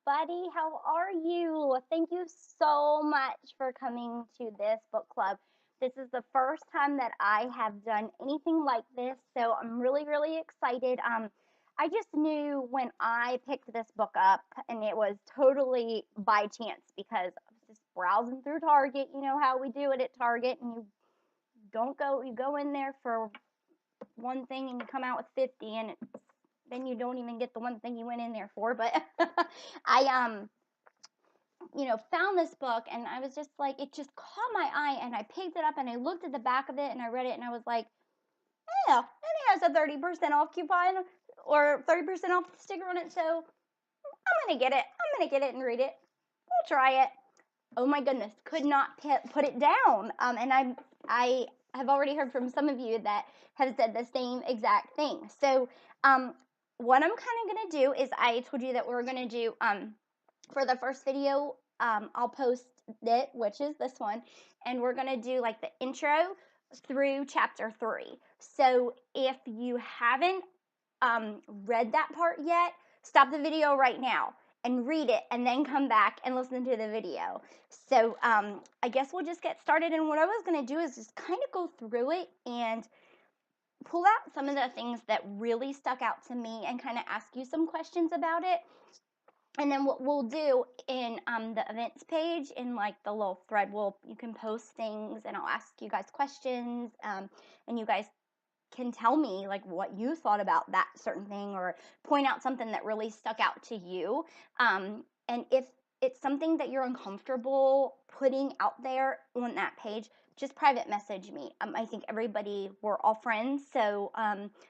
everybody. How are you? Thank you so much for coming to this book club. This is the first time that I have done anything like this, so I'm really, really excited. I just knew when I picked this book up, and it was totally by chance because I was just browsing through Target. You know how we do it at Target, and you go in there for one thing and you come out with 50, and then you don't even get the one thing you went in there for. But I found this book, and I was just like, it just caught my eye, and I picked it up and I looked at the back of it and I read it and I was like, yeah, and it has a 30% off coupon or 30% off sticker on it, so I'm gonna get it. I'm gonna get it and read it. We'll try it. Oh my goodness, could not put it down. And I have already heard from some of you that have said the same exact thing. So what I'm kind of going to do is, I told you that we were going to do, for the first video, I'll post it, which is this one, and we're going to do like the intro through chapter 3. So if you haven't read that part yet, stop the video right now and read it, and then come back and listen to the video. So I guess we'll just get started. And what I was going to do is just kind of go through it and pull out some of the things that really stuck out to me and kind of ask you some questions about it. And then what we'll do in the events page, in like the little thread, you can post things and I'll ask you guys questions, and you guys can tell me like what you thought about that certain thing, or point out something that really stuck out to you. And if it's something that you're uncomfortable putting out there on that page, just private message me. I think we're all friends, so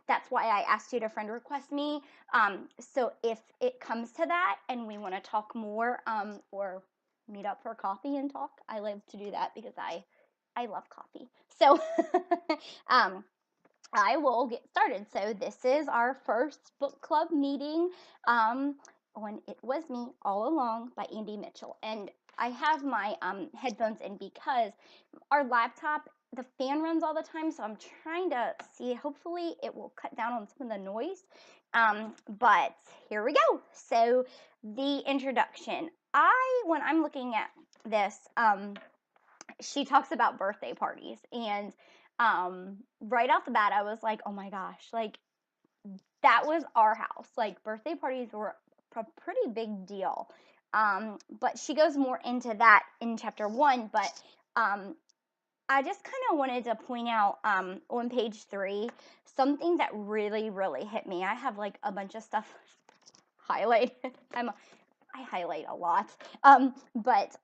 that's why I asked you to friend request me. So if it comes to that and we want to talk more, or meet up for coffee and talk, I love to do that because I love coffee. So I will get started. So this is our first book club meeting on It Was Me All Along by Andy Mitchell. And I have my headphones in because our laptop, the fan runs all the time, so I'm trying to see, hopefully it will cut down on some of the noise. But here we go. So the introduction. When I'm looking at this, she talks about birthday parties, and right off the bat I was like, oh my gosh, like that was our house. Like birthday parties were a pretty big deal. But she goes more into that in chapter 1. But I just kind of wanted to point out, on page 3, something that really, really hit me. I have like a bunch of stuff highlighted. I highlight a lot. But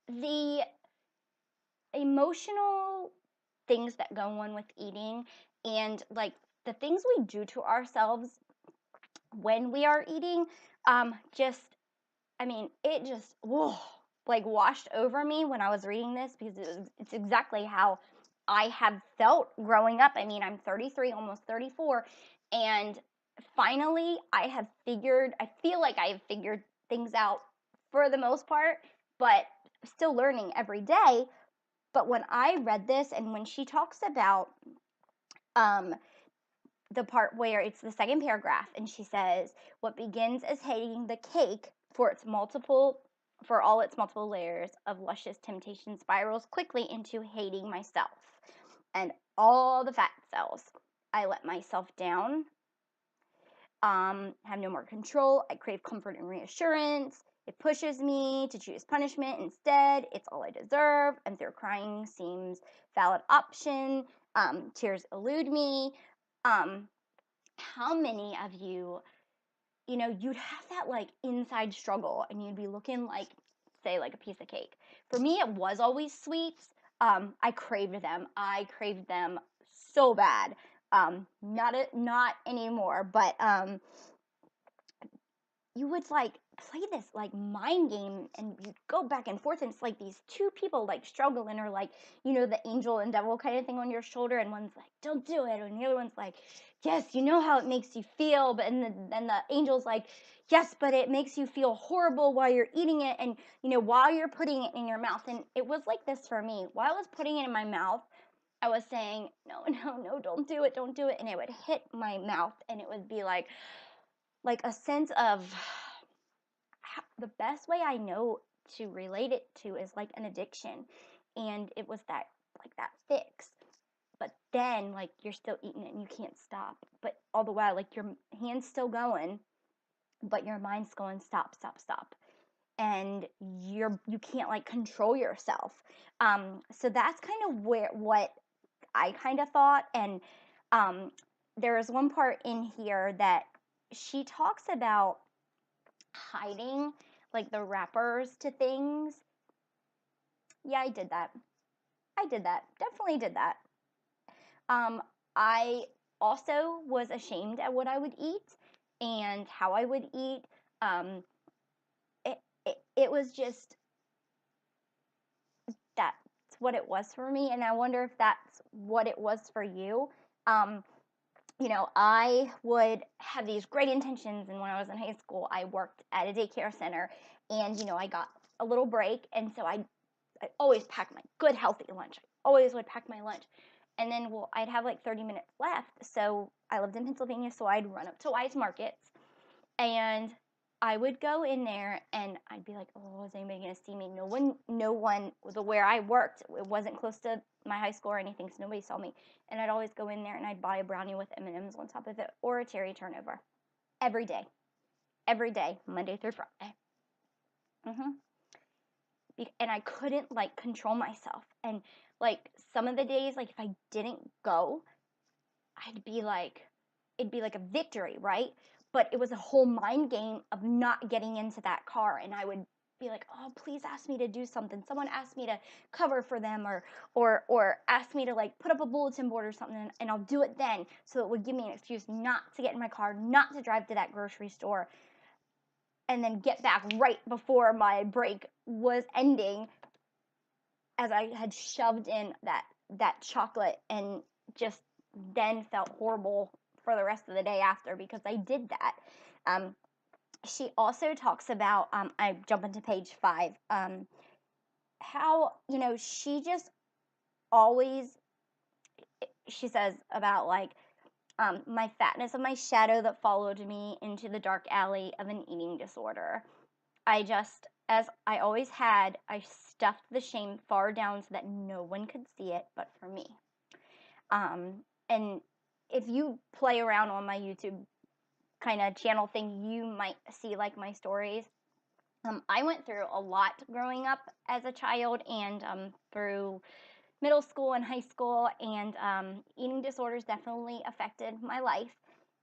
the emotional things that go on with eating, and like the things we do to ourselves when we are eating, it just, whoa, like washed over me when I was reading this, because it's exactly how I have felt growing up. I mean, I'm 33, almost 34, and finally I feel like I have figured things out for the most part, but still learning every day. But when I read this, and when she talks about the part where it's the second paragraph, and she says, what begins as hating the cake for all its multiple layers of luscious temptation spirals quickly into hating myself and all the fat cells. I let myself down, have no more control. I crave comfort and reassurance. It pushes me to choose punishment instead. It's all I deserve. And through crying seems valid option. Tears elude me. How many of you, you'd have that like inside struggle, and you'd be looking like, say, like a piece of cake. For me, it was always sweets. I craved them. I craved them so bad. Not anymore, but you would like play this like mind game, and you go back and forth, and it's like these two people like struggling, or like, the angel and devil kind of thing on your shoulder, and one's like, don't do it, and the other one's like, yes, you know how it makes you feel, but then the angel's like, yes, but it makes you feel horrible while you're eating it, and while you're putting it in your mouth. And it was like this for me. While I was putting it in my mouth, I was saying, no, no, no, don't do it, and it would hit my mouth, and it would be like, like a sense of the best way I know to relate it to is like an addiction. And it was that, like that fix. But then, like, you're still eating it and you can't stop. But all the while, like, your hand's still going, but your mind's going stop, stop, stop. And you can't like control yourself. So that's kind of what I kind of thought. And um, there is one part in here that she talks about hiding like the wrappers to things. Yeah, I did that. I did that. Definitely did that. Um, I also was ashamed at what I would eat and how I would eat. Um, it was just that's what it was for me, and I wonder if that's what it was for you. Um, I would have these great intentions, and when I was in high school, I worked at a daycare center, and I got a little break, and so I always packed my good healthy lunch. I always would pack my lunch. And then I'd have like 30 minutes left. So I lived in Pennsylvania, so I'd run up to Wise Markets and I would go in there and I'd be like, "Oh, is anybody gonna see me?" No one where I worked, it wasn't close to my high school or anything, so nobody saw me. And I'd always go in there and I'd buy a brownie with M&Ms on top of it or a cherry turnover every day. Every day, Monday through Friday. hmm and I couldn't like control myself. And like some of the days, like if I didn't go, I'd be like, it'd be like a victory, right? But it was a whole mind game of not getting into that car, and I would be like, oh, please ask me to do something. Someone asked me to cover for them, or ask me to like put up a bulletin board or something, and I'll do it then. So it would give me an excuse not to get in my car, not to drive to that grocery store, and then get back right before my break was ending as I had shoved in that chocolate and just then felt horrible for the rest of the day after because I did that. Um, she also talks about I jump into page 5. How she just always she says about like my fatness of my shadow that followed me into the dark alley of an eating disorder. I just, as I always had, I stuffed the shame far down so that no one could see it but for me. And if you play around on my YouTube kind of channel thing, you might see like my stories. I went through a lot growing up as a child and through middle school and high school, and eating disorders definitely affected my life.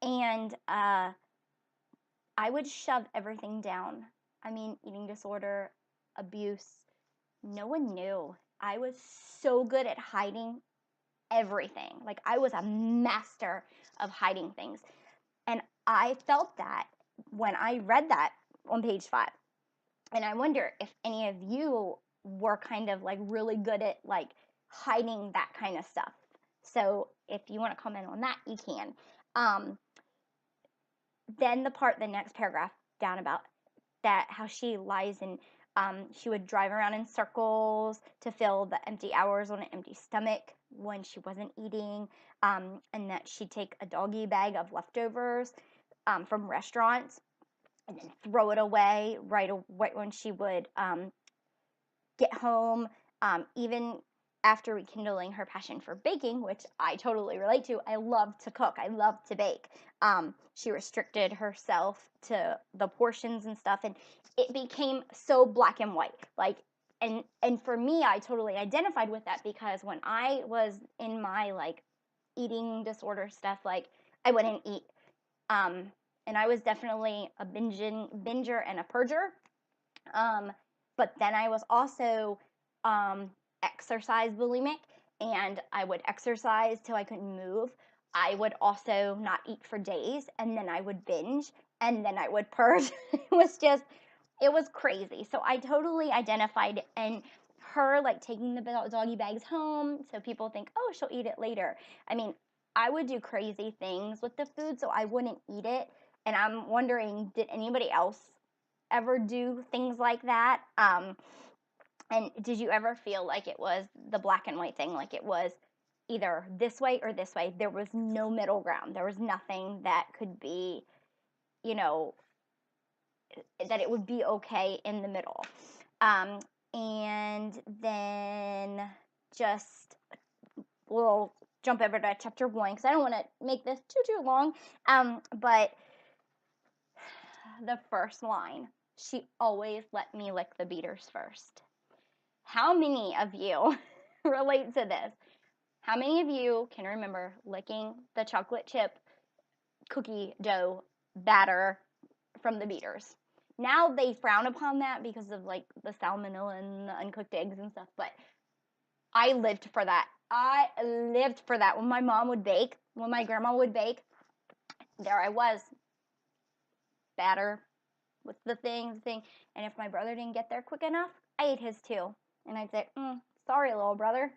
And I would shove everything down. I mean, eating disorder, abuse, no one knew. I was so good at hiding everything. Like, I was a master of hiding things. And I felt that when I read that on page 5. And I wonder if any of you were kind of like really good at like hiding that kind of stuff. So if you want to comment on that, you can. Um, then the next paragraph down about that, how she lies and she would drive around in circles to fill the empty hours on an empty stomach when she wasn't eating, and that she'd take a doggy bag of leftovers from restaurants and then throw it away right when she would get home, even after rekindling her passion for baking, which I totally relate to. I love to cook, I love to bake. She restricted herself to the portions and stuff, and it became so black and white. Like, and for me, I totally identified with that because when I was in my like eating disorder stuff, like I wouldn't eat. Um, and I was definitely a binger and a purger. Um, but then I was also exercise bulimic, and I would exercise till I couldn't move. I would also not eat for days, and then I would binge, and then I would purge. It was crazy. So I totally identified, and her like taking the doggy bags home so people think, oh, she'll eat it later. I mean, I would do crazy things with the food so I wouldn't eat it. And I'm wondering, did anybody else ever do things like that? And did you ever feel like it was the black and white thing, like it was either this way or this way? There was no middle ground. There was nothing that could be you know, that it would be okay in the middle. And then just we'll jump over to chapter 1 because I don't want to make this too long. But the first line, she always let me lick the beaters first. How many of you relate to this? How many of you can remember licking the chocolate chip cookie dough batter from the beaters? Now they frown upon that because of like the salmonella and the uncooked eggs and stuff, but I lived for that. I lived for that. When my mom would bake, when my grandma would bake, there I was, batter with the thing. And if my brother didn't get there quick enough, I ate his too. And I'd say, sorry, little brother.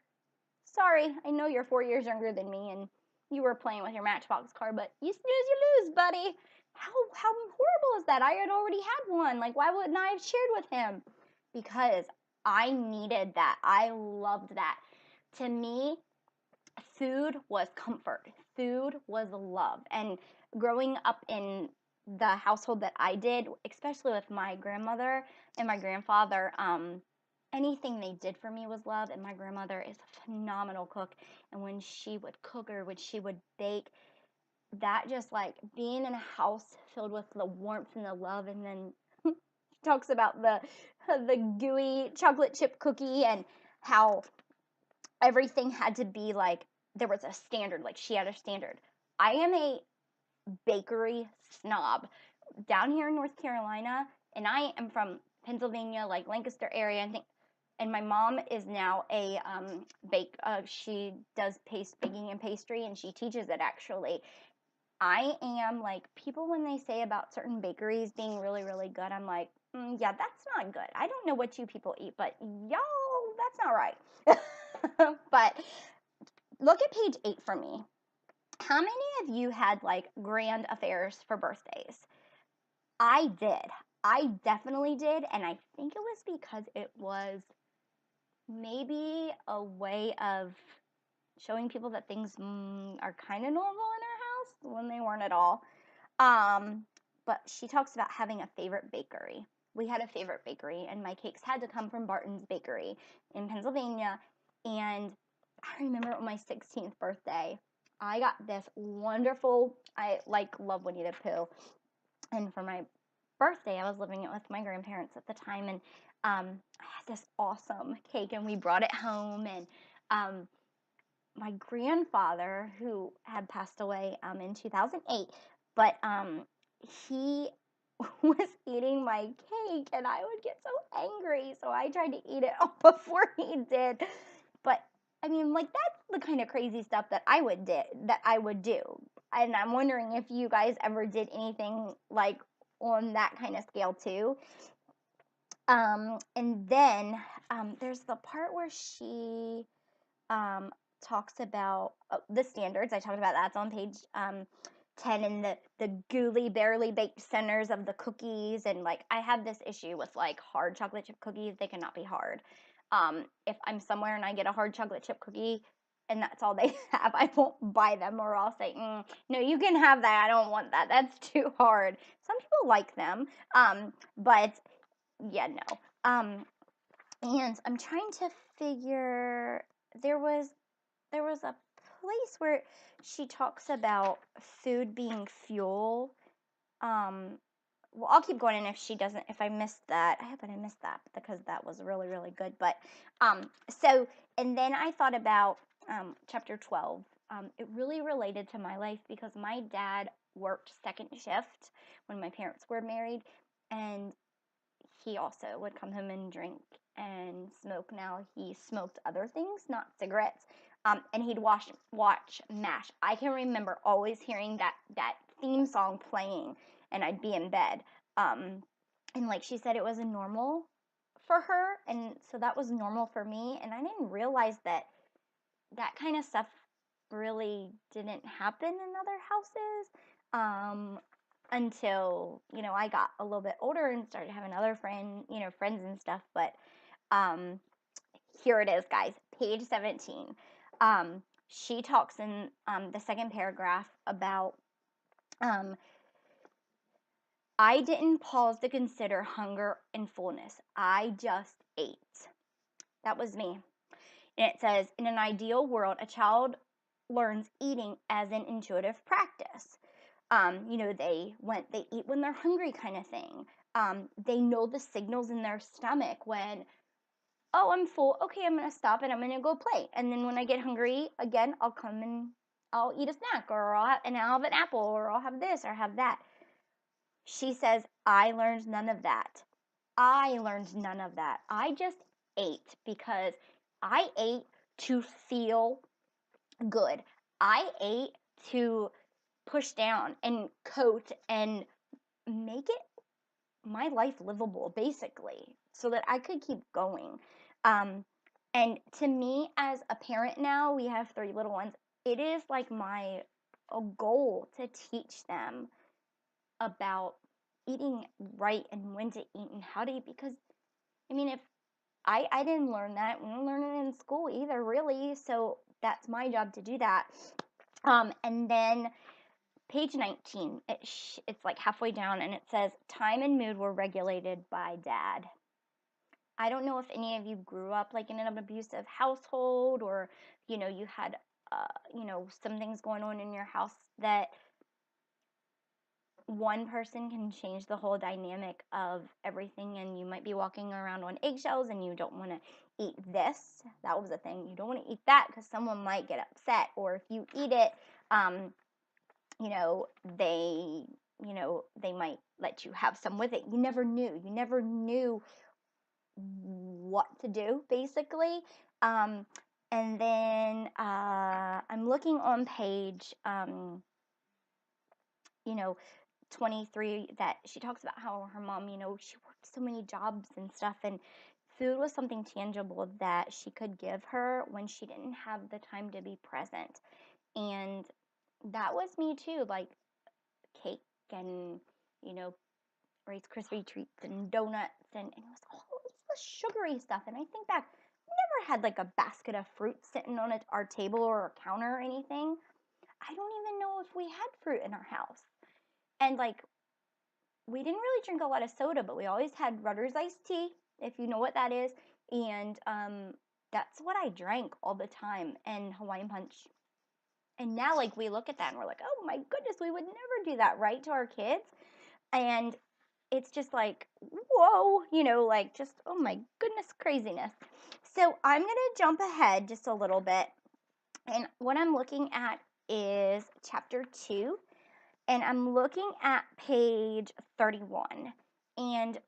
Sorry, I know you're 4 years younger than me and you were playing with your Matchbox car, but you snooze, you lose, buddy. How horrible is that? I had already had one. Like, why wouldn't I have shared with him? Because I needed that. I loved that. To me, food was comfort. Food was love. And growing up in the household that I did, especially with my grandmother and my grandfather, anything they did for me was love. And my grandmother is a phenomenal cook. And when she would cook or when she would bake, that just like being in a house filled with the warmth and the love. And then she talks about the gooey chocolate chip cookie and how everything had to be like there was a standard, like she had a standard. I am a bakery snob down here in North Carolina, and I am from Pennsylvania, like Lancaster area, and my mom is now a bake. She does baking and pastry, and she teaches it actually. I am like people when they say about certain bakeries being really, really good. I'm like, yeah, that's not good. I don't know what you people eat, but y'all, that's not right. But look at page 8 for me. How many of you had like grand affairs for birthdays? I did. I definitely did. And I think it was because it was maybe a way of showing people that things are kind of normal in our house when they weren't at all. But she talks about having a favorite bakery. We had a favorite bakery, and my cakes had to come from Barton's Bakery in Pennsylvania. And I remember on my 16th birthday, I got this wonderful, I like love Winnie the Pooh. And for my birthday, I was living with my grandparents at the time, and I had this awesome cake, and we brought it home. And my grandfather, who had passed away in 2008, but he was eating my cake, and I would get so angry, so I tried to eat it all before he did. But I mean, like that's the kind of crazy stuff that I would do. And I'm wondering if you guys ever did anything like on that kind of scale too. And then there's the part where she talks about the standards. I talked about that's on page 10, and the gooey, barely baked centers of the cookies. And like I have this issue with like hard chocolate chip cookies. They cannot be hard. If I'm somewhere and I get a hard chocolate chip cookie and that's all they have, I won't buy them, or I'll say, no, you can have that. I don't want that. That's too hard. Some people like them, but yeah, no. And I'm trying to figure. There was a place where she talks about food being fuel. Well, I'll keep going, and if I missed that, I hope I didn't miss that because that was really, really good. But so, and then I thought about chapter 12. It really related to my life because my dad worked second shift when my parents were married, and he also would come home and drink and smoke. Now he smoked other things, not cigarettes. And he'd watch MASH. I can remember always hearing that theme song playing, and I'd be in bed. And like she said, it was normal for her, and so that was normal for me. And I didn't realize that kind of stuff really didn't happen in other houses. Until I got a little bit older and started having other friends and stuff. But here it is, guys, page 17. She talks in the second paragraph about I didn't pause to consider hunger and fullness. I just ate. That was me. And it says, in an ideal world, a child learns eating as an intuitive practice. They eat when they're hungry, kind of thing. They know the signals in their stomach when, oh, I'm full. Okay, I'm gonna stop and I'm gonna go play. And then when I get hungry again, I'll come and I'll eat a snack, or I'll have an apple, or I'll have this or have that. She says, I learned none of that. I learned none of that. I just ate because I ate to feel good. I ate to push down and coat and make it my life livable, basically, so that I could keep going. And to me, as a parent now, we have 3 little ones. It is like my a goal to teach them about eating right and when to eat and how to eat, because I mean, if I didn't learn that, we didn't learn it in school either, really. So that's my job to do that. And then page 19, it's like halfway down, and it says, time and mood were regulated by dad. I don't know if any of you grew up like in an abusive household, or, you had, some things going on in your house that one person can change the whole dynamic of everything, and you might be walking around on eggshells and you don't want to eat this. That was a thing. You don't want to eat that because someone might get upset, or if you eat it, um, you know, they, they might let you have some with it. You never knew. You never knew what to do, basically. Um, and then I'm looking on page, you know, 23, that she talks about how her mom, she worked so many jobs and stuff, and food was something tangible that she could give her when she didn't have the time to be present. And that was me too, like cake and, you know, Rice Krispie treats and donuts, and it was all the sugary stuff. And I think back, we never had like a basket of fruit sitting on our table or a counter or anything. I don't even know if we had fruit in our house. And like, we didn't really drink a lot of soda, but we always had Rutter's iced tea, if you know what that is. And that's what I drank all the time, and Hawaiian punch. And now, like, we look at that and we're like, oh my goodness, we would never do that, right, to our kids. And it's just like, whoa, like, just, oh my goodness, craziness. So I'm going to jump ahead just a little bit. And what I'm looking at is chapter 2. And I'm looking at page 31. And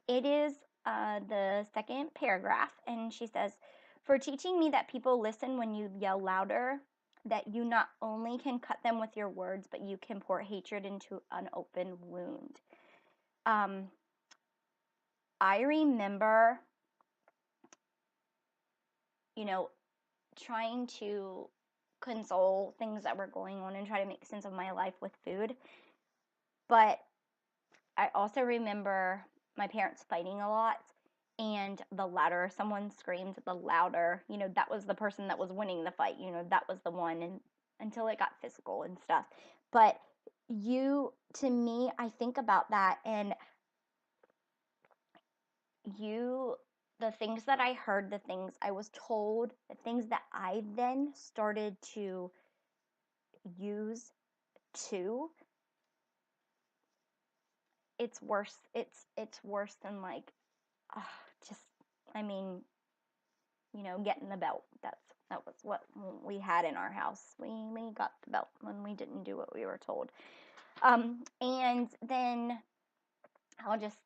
it is the second paragraph. And she says, for teaching me that people listen when you yell louder, that you not only can cut them with your words, but you can pour hatred into an open wound. I remember, trying to console things that were going on and try to make sense of my life with food. But I also remember my parents fighting a lot, and the louder someone screamed, the louder, that was the person that was winning the fight, that was the one, and until it got physical and stuff. But to me, I think about that, and the things that I heard, the things I was told, the things that I then started to use too, it's worse. It's worse than like, just, I mean, getting the belt. That was what we had in our house. We got the belt when we didn't do what we were told. And then I'll just,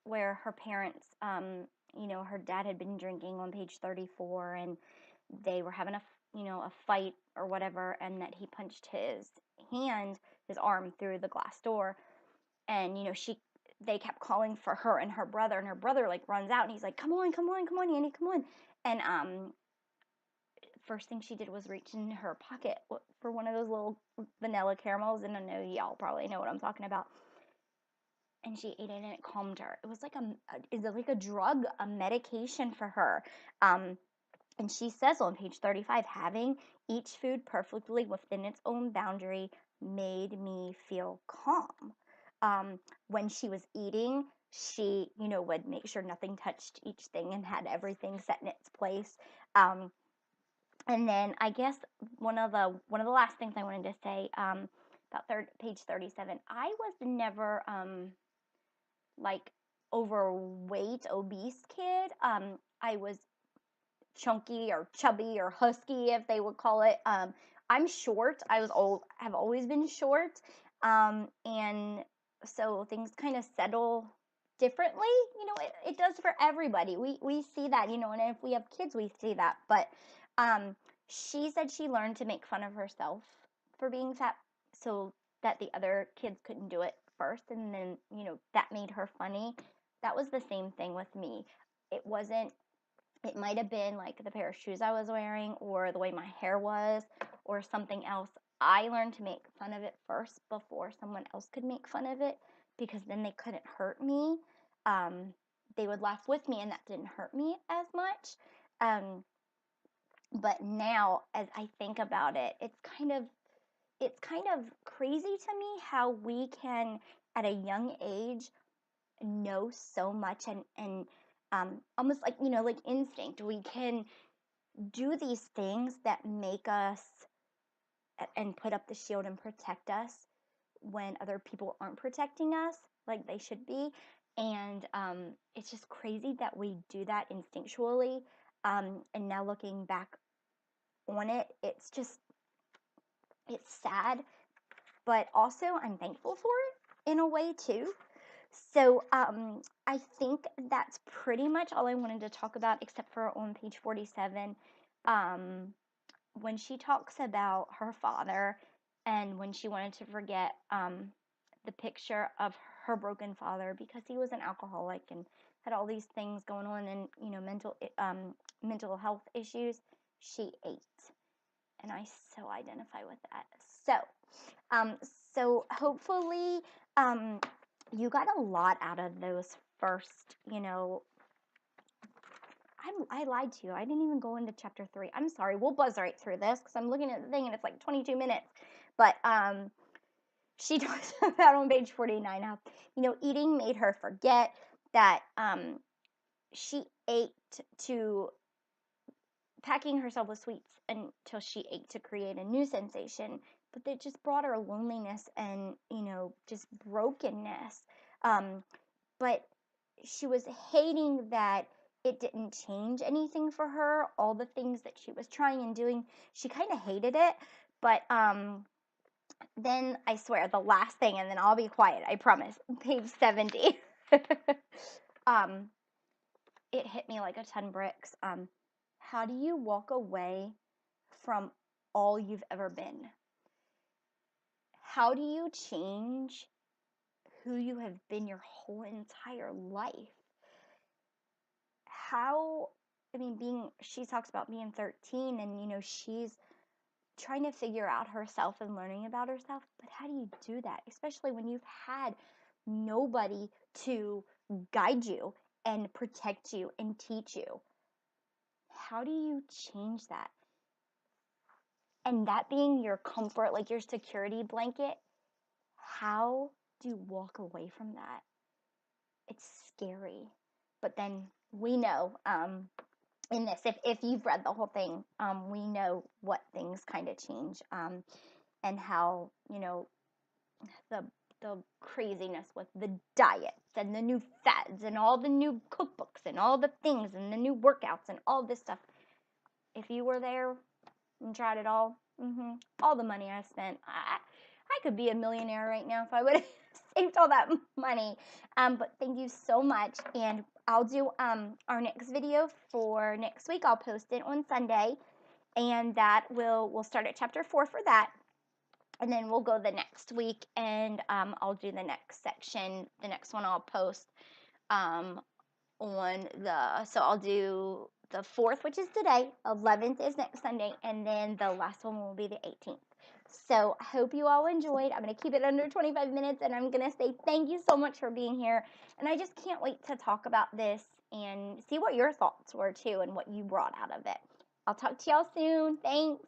where her parents, her dad had been drinking on page 34, and they were having a fight or whatever, and that he punched his arm through the glass door, and they kept calling for her and her brother like runs out, and he's like, come on, Annie, come on. And first thing she did was reach in her pocket for one of those little vanilla caramels, and I know y'all probably know what I'm talking about. And she ate it, and it calmed her. It was like a drug, a medication for her. And she says on page 35, having each food perfectly within its own boundary made me feel calm. When she was eating, she, would make sure nothing touched each thing and had everything set in its place. Um, and then I guess one of the last things I wanted to say, about page 37, I was never like overweight, obese kid. I was chunky or chubby or husky, if they would call it. I'm short. Have always been short, and so things kind of settle differently. It does for everybody. We see that, and if we have kids, we see that. But um, she said she learned to make fun of herself for being fat, so that the other kids couldn't do it first, and then that made her funny. That was the same thing with me. It wasn't it might have been like the pair of shoes I was wearing or the way my hair was or something else. I learned to make fun of it first before someone else could make fun of it, because then they couldn't hurt me. Um, they would laugh with me and that didn't hurt me as much. Um, but now as I think about it, it's kind of crazy to me how we can at a young age know so much, and almost like like instinct. We can do these things that make us and put up the shield and protect us when other people aren't protecting us like they should be. And it's just crazy that we do that instinctually. And now looking back on it, it's sad, but also I'm thankful for it in a way too. So I think that's pretty much all I wanted to talk about, except for on page 47. Um, when she talks about her father and when she wanted to forget the picture of her broken father because he was an alcoholic and had all these things going on, and mental health issues, she ate, and I so identify with that. Um, so hopefully you got a lot out of those first, I lied to you. I didn't even go into chapter 3. I'm sorry. We'll buzz right through this because I'm looking at the thing and it's like 22 minutes. But she talks about on page 49 how, eating made her forget that she ate to packing herself with sweets until she ate to create a new sensation. But it just brought her loneliness and, just brokenness. But she was hating that it didn't change anything for her. All the things that she was trying and doing, she kind of hated it. But then I swear the last thing, and then I'll be quiet, I promise. Page 70. um, it hit me like a ton of bricks. How do you walk away from all you've ever been? How do you change who you have been your whole entire life? How, I mean, she talks about being 13 and, she's trying to figure out herself and learning about herself. But how do you do that? Especially when you've had nobody to guide you and protect you and teach you. How do you change that? And that being your comfort, like your security blanket, how do you walk away from that? It's scary. But then we know, in this, if you've read the whole thing, we know what things kind of change, and how, the the craziness with the diets and the new fads and all the new cookbooks and all the things and the new workouts and all this stuff. If you were there and tried it all, all the money I spent, I could be a millionaire right now if I would have saved all that money. But thank you so much, and I'll do our next video for next week. I'll post it on Sunday, and that we'll start at chapter 4 for that. And then we'll go the next week, and I'll do the next section. The next one I'll post so I'll do the 4th, which is today, 11th is next Sunday, and then the last one will be the 18th. So I hope you all enjoyed. I'm going to keep it under 25 minutes, and I'm going to say thank you so much for being here. And I just can't wait to talk about this and see what your thoughts were too and what you brought out of it. I'll talk to y'all soon. Thanks.